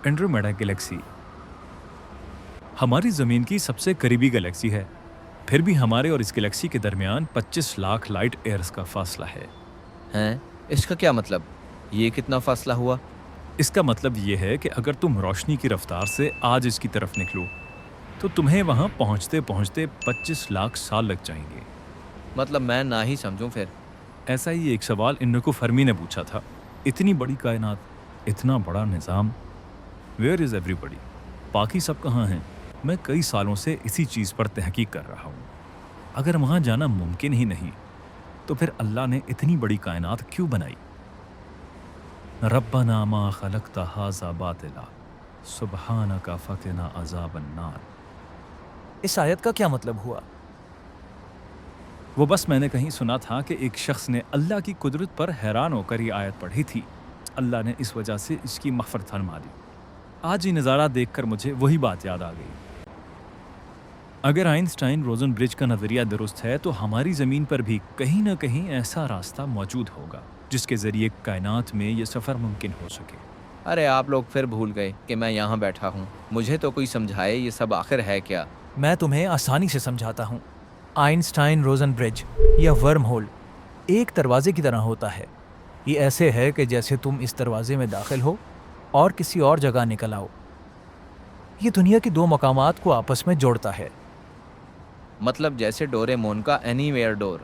Andromeda Galaxy हमारी ज़मीन की सबसे करीबी गैलेक्सी है, फिर भी हमारे और इस गैलेक्सी के दरमियान 25 लाख लाइट ईयर्स का फासला है। हैं? इसका क्या मतलब? ये कितना फासला हुआ? इसका मतलब ये है कि अगर तुम रोशनी की रफ्तार से आज इसकी तरफ निकलो तो तुम्हें वहाँ पहुँचते पहुँचते 25 लाख साल लग जाएंगे। मतलब मैं ना ही समझूं फिर। ऐसा ही एक सवाल इन्नको फर्मी ने पूछा था। इतनी बड़ी कायनात, इतना बड़ा निज़ाम, वेयर इज़ एवरीबडी? बाकी सब कहाँ हैं? मैं कई सालों से इसी चीज़ पर तहकीक कर रहा हूँ। अगर वहाँ जाना मुमकिन ही नहीं तो फिर अल्लाह ने इतनी बड़ी कायनात क्यों बनाई? रब्बना मा खलक़्ता हाज़ा बातिला सुब्हानका फ़क़िना अज़ाबन नार। इस आयत का क्या मतलब हुआ? वो बस मैंने कहीं सुना था कि एक शख्स ने अल्लाह की कुदरत पर हैरान होकर ये आयत पढ़ी थी। अल्लाह ने इस वजह से इसकी मग़फ़िरत फरमा दी। आज ये नज़ारा देखकर मुझे वही बात याद आ गई। अगर आइंस्टाइन रोज़न ब्रिज का नज़रिया दुरुस्त है तो हमारी ज़मीन पर भी कहीं ना कहीं ऐसा रास्ता मौजूद होगा जिसके ज़रिए कायनात में ये सफ़र मुमकिन हो सके। अरे आप लोग फिर भूल गए कि मैं यहाँ बैठा हूँ। मुझे तो कोई समझाए ये सब आखिर है क्या? मैं तुम्हें आसानी से समझाता हूँ। आइंस्टाइन रोज़न ब्रिज या वर्म होल एक दरवाजे की तरह होता है। ये ऐसे है कि जैसे तुम इस दरवाजे में दाखिल हो और किसी और जगह निकल आओ। ये दुनिया के दो मकामात को आपस में जोड़ता है। मतलब जैसे डोरेमोन का एनीवेयर डोर।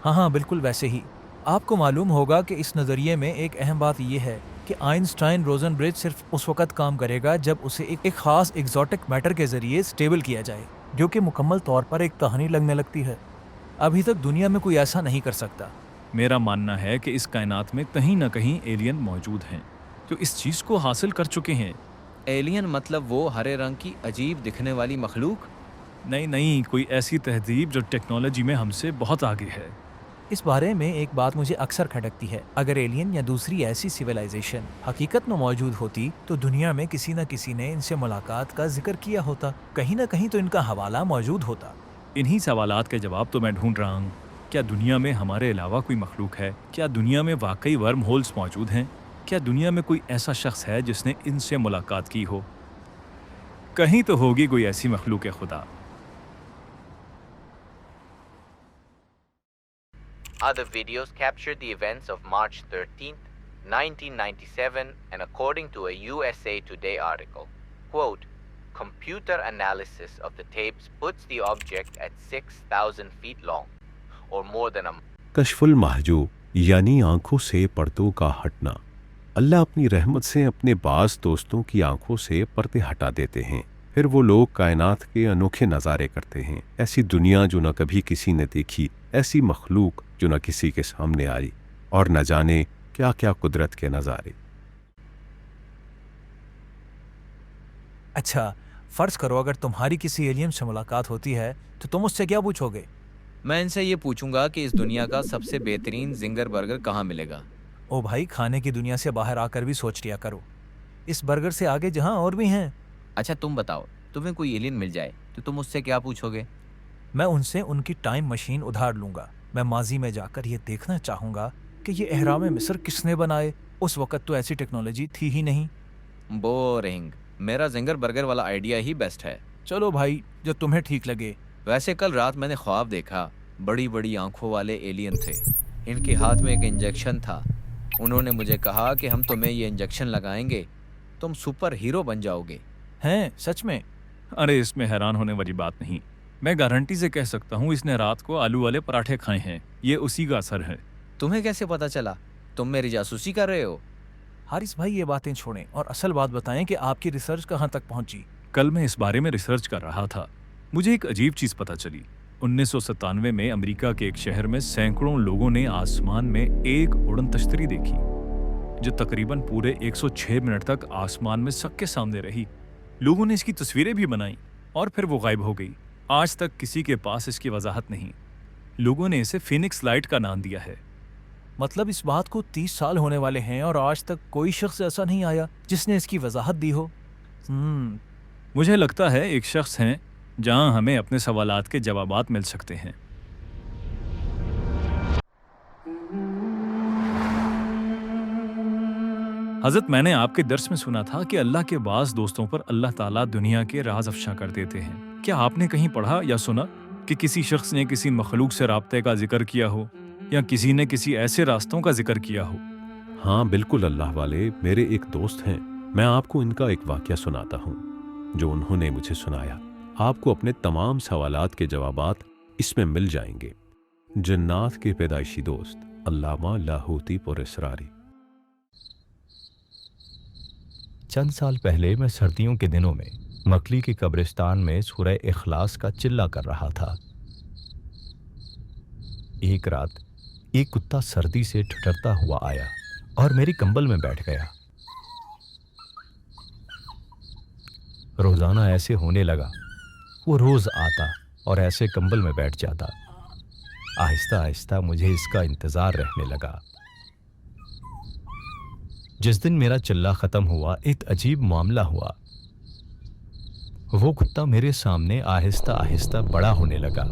हाँ, बिल्कुल वैसे ही। आपको मालूम होगा कि इस नज़रिए में एक अहम बात यह है कि आइंस्टाइन रोज़न ब्रिज सिर्फ उस वक़्त काम करेगा जब उसे एक ख़ास एग्जॉटिक मैटर के ज़रिए स्टेबल किया जाए, जो कि मुकम्मल तौर पर एक कहानी लगने लगती है। अभी तक दुनिया में कोई ऐसा नहीं कर सकता। मेरा मानना है कि इस कायनात में कहीं ना कहीं एलियन मौजूद हैं जो इस चीज़ को हासिल कर चुके हैं। एलियन मतलब वो हरे रंग की अजीब दिखने वाली मखलूक? नहीं, कोई ऐसी तहजीब जो टेक्नोलॉजी में हमसे बहुत आगे है। इस बारे में एक बात मुझे अक्सर खटकती है। अगर एलियन या दूसरी ऐसी सिविलाइजेशन हकीकत में मौजूद होती तो दुनिया में किसी न किसी ने इनसे मुलाकात का जिक्र किया होता। कहीं ना कहीं तो इनका हवाला मौजूद होता। इन्हीं सवालात के जवाब तो मैं ढूंढ रहा हूँ। क्या दुनिया में हमारे अलावा कोई मखलूक है? क्या दुनिया में वाकई वर्म होल्स मौजूद हैं? क्या दुनिया में कोई ऐसा शख्स है जिसने इनसे मुलाकात की हो? कहीं तो होगी कोई ऐसी मखलूक खुदा। Other videos captured the events of March 13th, 1997, and according to a USA Today article, quote, computer analysis of the tapes puts the object at 6,000 feet long, or more than a Kashful Mahjub यानी आंखों से पर्दों का हटना। अल्लाह अपनी रहमत से अपने बास दोस्तों की आंखों से पर्दे हटा देते हैं, फिर वो लोग कायनात के अनोखे नज़ारे करते हैं। ऐसी दुनिया जो न कभी किसी ने देखी, ऐसी मखलूक जो न किसी के सामने आई, और न जाने क्या क्या कुदरत के नज़ारे। अच्छा, फ़र्ज़ करो अगर तुम्हारी किसी एलियन से मुलाकात होती है तो तुम उससे क्या पूछोगे? मैं इनसे ये पूछूंगा कि इस दुनिया का सबसे बेहतरीन जिंगर बर्गर कहाँ मिलेगा। ओ भाई, खाने की दुनिया से बाहर आकर भी सोच लिया करो। इस बर्गर से आगे जहाँ और भी हैं। अच्छा तुम बताओ, तुम्हें कोई एलियन मिल जाए तो तुम उससे क्या पूछोगे? मैं उनसे उनकी टाइम मशीन उधार लूंगा। मैं माजी में जाकर ये देखना चाहूँगा कि ये एहराम मिस्र किसने बनाए। उस वक़्त तो ऐसी टेक्नोलॉजी थी ही नहीं। बोरिंग। मेरा जिंगर बर्गर वाला आइडिया ही बेस्ट है। चलो भाई, जो तुम्हें ठीक लगे। वैसे कल रात मैंने ख्वाब देखा, बड़ी बड़ी आंखों वाले एलियन थे। इनके हाथ में एक इंजेक्शन था। उन्होंने मुझे कहा कि हम तुम्हें ये इंजेक्शन लगाएंगे, तुम सुपर हीरो बन जाओगे। हैं? सच में? अरे इसमें हैरान होने वाली बात नहीं। मैं गारंटी से कह सकता हूँ इसने रात को आलू वाले पराठे खाए हैं। ये उसी का असर है। तुम्हें कैसे पता चला? तुम मेरी जासूसी कर रहे हो? हारिस भाई, ये बातें छोड़ें और असल बात बताएं कि आपकी रिसर्च कहाँ तक पहुंची। कल मैं इस बारे में रिसर्च कर रहा था। मुझे एक अजीब चीज़ पता चली। 1997 में अमेरिका के एक शहर में सैकड़ों लोगों ने आसमान में एक उड़न तश्तरी देखी जो तकरीबन पूरे 106 मिनट तक आसमान में सबके सामने रही। लोगों ने इसकी तस्वीरें भी बनाई और फिर वो गायब हो गई। आज तक किसी के पास इसकी वजाहत नहीं। लोगों ने इसे फिनिक्स लाइट का नाम दिया है। मतलब इस बात को 30 साल होने वाले हैं और आज तक कोई शख्स ऐसा नहीं आया जिसने इसकी वजाहत दी हो। मुझे लगता है एक शख्स हैं जहां हमें अपने सवालात के जवाबात मिल सकते हैं। حضرت میں نے آپ کے درس میں سنا تھا کہ اللہ کے بعض دوستوں پر اللہ تعالیٰ دنیا کے راز افشا کر دیتے ہیں. کیا آپ نے کہیں پڑھا یا سنا کہ کسی شخص نے کسی مخلوق سے رابطے کا ذکر کیا ہو یا کسی نے کسی ایسے راستوں کا ذکر کیا ہو؟ ہاں بالکل اللہ والے، میرے ایک دوست ہیں. میں آپ کو ان کا ایک واقعہ سناتا ہوں جو انہوں نے مجھے سنایا. آپ کو اپنے تمام سوالات کے جوابات اس میں مل جائیں گے. جنات کے پیدائشی دوست علامہ لاہوتی پر اسراری. چند سال پہلے میں سردیوں کے دنوں میں مکلی کے قبرستان میں سورہ اخلاص کا چلہ کر رہا تھا. ایک رات ایک کتا سردی سے ٹھٹرتا ہوا آیا اور میری کمبل میں بیٹھ گیا. روزانہ ایسے ہونے لگا. وہ روز آتا اور ایسے کمبل میں بیٹھ جاتا. آہستہ آہستہ مجھے اس کا انتظار رہنے لگا. جس دن میرا چلہ ختم ہوا ایک عجیب معاملہ ہوا. وہ کتا میرے سامنے آہستہ آہستہ بڑا ہونے لگا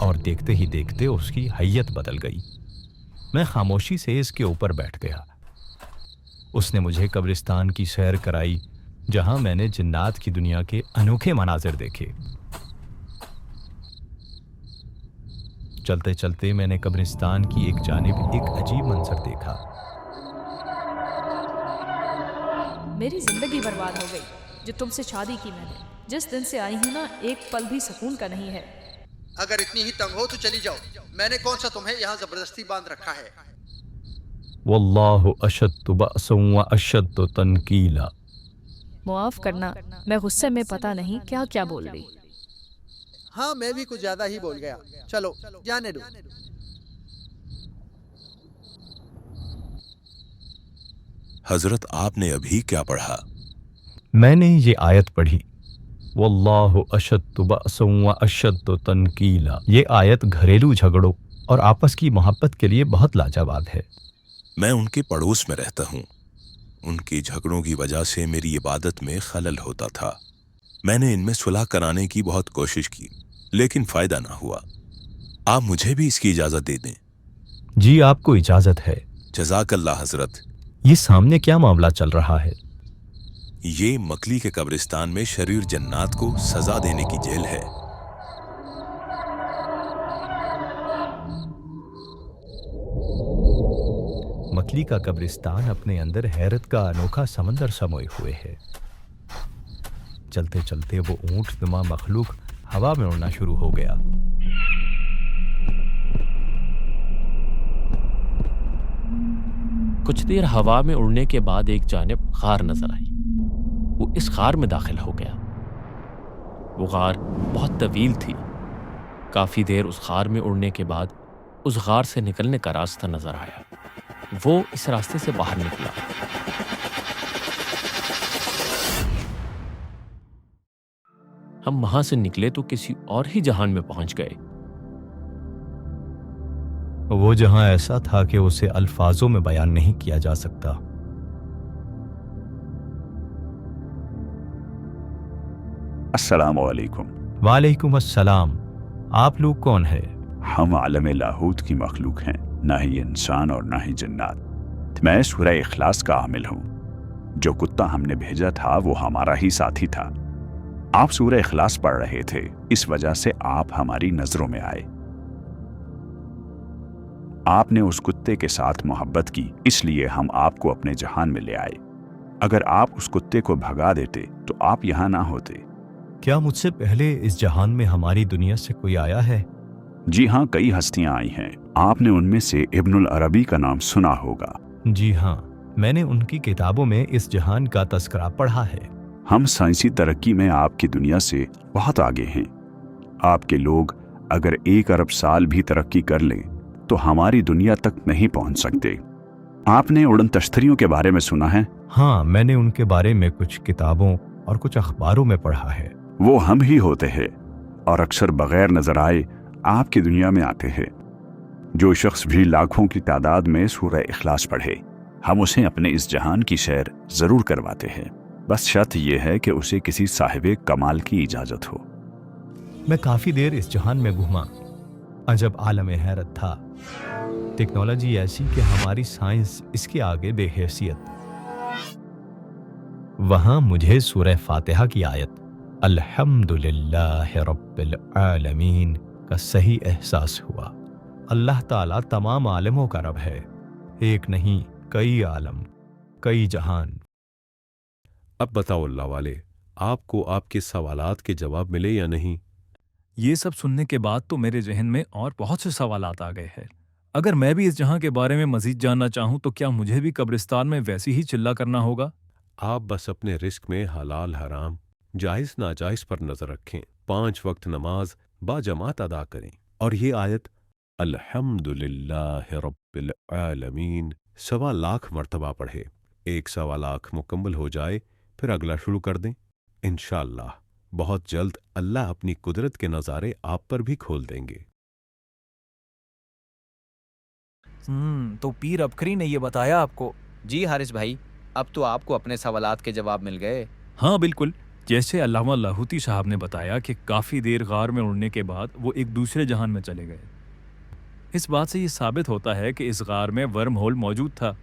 اور دیکھتے ہی دیکھتے اس کی حیت بدل گئی. میں خاموشی سے اس کے اوپر بیٹھ گیا. اس نے مجھے قبرستان کی سیر کرائی جہاں میں نے جنات کی دنیا کے انوکھے مناظر دیکھے. چلتے چلتے میں نے قبرستان کی ایک جانب ایک عجیب منظر دیکھا. میری زندگی برباد ہو گئی. جو تم سے شادی کی میں نے، جس دن سے آئی ہوں نا، ایک پل بھی سکون کا نہیں ہے. اگر اتنی ہی تنگ ہو تو چلی جاؤ. میں نے کون سا تمہیں یہاں زبردستی باندھ رکھا ہے؟ واللہ اشد بأسا واشد تنکیلا. معاف کرنا، میں غصے میں پتہ نہیں کیا کیا بول گئی. ہاں میں بھی کچھ زیادہ ہی بول گیا. چلو جانے دو. حضرت آپ نے ابھی کیا پڑھا؟ میں نے یہ آیت پڑھی، واللہ اشد بأسا واشد تنکیلا. یہ آیت گھریلو جھگڑوں اور آپس کی محبت کے لیے بہت لاجواب ہے. میں ان کے پڑوس میں رہتا ہوں. ان کی جھگڑوں کی وجہ سے میری عبادت میں خلل ہوتا تھا. میں نے ان میں صلح کرانے کی بہت کوشش کی لیکن فائدہ نہ ہوا. آپ مجھے بھی اس کی اجازت دے دیں. جی آپ کو اجازت ہے. جزاک اللہ حضرت. یہ سامنے کیا معاملہ چل رہا ہے؟ یہ مکلی کے قبرستان میں شریر جنات کو سزا دینے کی جیل ہے. مکلی کا قبرستان اپنے اندر حیرت کا انوکھا سمندر سموئے ہوئے ہے. چلتے چلتے وہ اونٹ نما مخلوق ہوا میں اڑنا شروع ہو گیا. کچھ دیر ہوا میں اڑنے کے بعد ایک جانب غار نظر آئی. وہ اس غار میں داخل ہو گیا. وہ غار بہت طویل تھی. کافی دیر اس غار میں اڑنے کے بعد اس غار سے نکلنے کا راستہ نظر آیا. وہ اس راستے سے باہر نکلا. ہم وہاں سے نکلے تو کسی اور ہی جہان میں پہنچ گئے. وہ جہاں ایسا تھا کہ اسے الفاظوں میں بیان نہیں کیا جا سکتا. السلام علیکم. وعلیکم السلام. آپ لوگ کون ہیں؟ ہم عالم لاہوت کی مخلوق ہیں، نہ ہی انسان اور نہ ہی جنات. میں سورہ اخلاص کا عامل ہوں. جو کتا ہم نے بھیجا تھا وہ ہمارا ہی ساتھی تھا. آپ سورہ اخلاص پڑھ رہے تھے، اس وجہ سے آپ ہماری نظروں میں آئے. آپ نے اس کتے کے ساتھ محبت کی، اس لیے ہم آپ کو اپنے جہان میں لے آئے. اگر آپ اس کتے کو بھگا دیتے تو آپ یہاں نہ ہوتے. کیا مجھ سے پہلے اس جہان میں ہماری دنیا سے کوئی آیا ہے؟ جی ہاں، کئی ہستیاں آئی ہیں. آپ نے ان میں سے ابن العربی کا نام سنا ہوگا. جی ہاں، میں نے ان کی کتابوں میں اس جہان کا تذکرہ پڑھا ہے. ہم سائنسی ترقی میں آپ کی دنیا سے بہت آگے ہیں. آپ کے لوگ اگر 1 ارب سال بھی ترقی کر لیں تو ہماری دنیا تک نہیں پہنچ سکتے. آپ نے اڑن تشتریوں کے بارے میں سنا ہے؟ ہاں، میں نے ان کے بارے میں کچھ کتابوں اور کچھ اخباروں میں پڑھا ہے. وہ ہم ہی ہوتے ہیں اور اکثر بغیر نظر آئے آپ کی دنیا میں آتے ہیں. جو شخص بھی لاکھوں کی تعداد میں سورہ اخلاص پڑھے، ہم اسے اپنے اس جہان کی سیر ضرور کرواتے ہیں. بس شرط یہ ہے کہ اسے کسی صاحب کمال کی اجازت ہو. میں کافی دیر اس جہان میں گھوما. عجب عالم حیرت تھا. ٹیکنالوجی ایسی کہ ہماری سائنس اس کے آگے بے حیثیت. वहां मुझे सूरह फातिहा की आयत अल्हम्दुलिल्लाह रब्बिल आलमीन का सही एहसास हुआ। अल्लाह ताला तमाम आलमों का रब है, एक नहीं कई आलम, कई जहान। अब बताओ अल्लाह वाले, आपको आपके सवालात के जवाब मिले या नहीं? ये सब सुनने के बाद तो मेरे जहन में और बहुत से सवालात आ गए हैं। अगर मैं भी इस जहां के बारे में मजीद जानना चाहूं तो क्या मुझे भी कब्रिस्तान में वैसी ही चिल्ला करना होगा? आप बस अपने रिस्क में हलाल हराम, जायज़ नाजायज़ पर नजर रखें, 5 वक्त नमाज बाजमात अदा करें और ये आयत अल्हम्दुलिल्लाह रब्बिल आलमीन 1.25 लाख मरतबा पढ़े। 1.25 लाख मुकम्मल हो जाए फिर अगला शुरू कर दें। इंशाअल्लाह बहुत जल्द अल्लाह अपनी कुदरत के नज़ारे आप पर भी खोल देंगे। तो पीर अबकरी ने ये बताया आपको? जी हारिस भाई, अब तो आपको अपने सवालात के जवाब मिल गए। हाँ बिल्कुल, जैसे अल्लामा लाहौती साहब ने बताया कि काफ़ी देर गार में उड़ने के बाद वो एक दूसरे जहान में चले गए। इस बात से ये साबित होता है कि इस गार में वर्म होल मौजूद था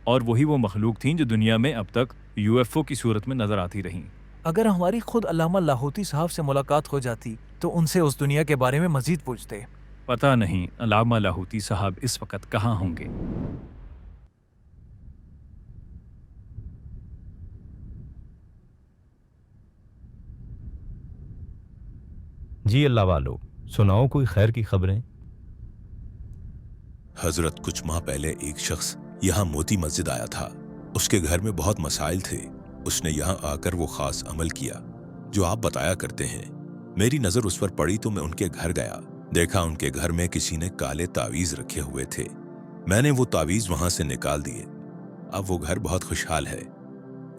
और वही वो मखलूक थीं जो दुनिया में अब तक यूएफओ की सूरत में नजर आती रहीं। अगर हमारी खुद अल्लामा लाहौती साहब से मुलाकात हो जाती तो उनसे उस दुनिया के बारे में मजीद पूछते। पता नहीं अल्लामा लाहौती साहब इस वक्त कहाँ होंगे। जी अल्लाह वालो, सुनाओ कोई खैर की खबरें। हजरत कुछ माह पहले एक शख्स यहाँ मोती मस्जिद आया था। उसके घर में बहुत मसाइल थे। उसने यहाँ आकर वो खास अमल किया जो आप बताया करते हैं। मेरी नजर उस पर पड़ी तो मैं उनके घर गया। देखा उनके घर में किसी ने काले तावीज रखे हुए थे। मैंने वो तावीज वहां से निकाल दिए। अब वो घर बहुत खुशहाल है।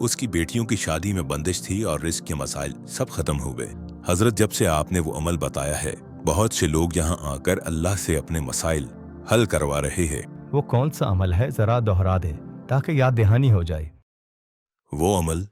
उसकी बेटियों की शादी में बंदिश थी और रिस्क के मसाइल सब खत्म हो गए। हजरत, जब से आपने वो अमल बताया है, बहुत से लोग यहाँ आकर अल्लाह से अपने मसाइल हल करवा रहे हैं। वो कौन सा अमल है, जरा दोहरा दे ताकि याद दहानी हो जाए। वो अमल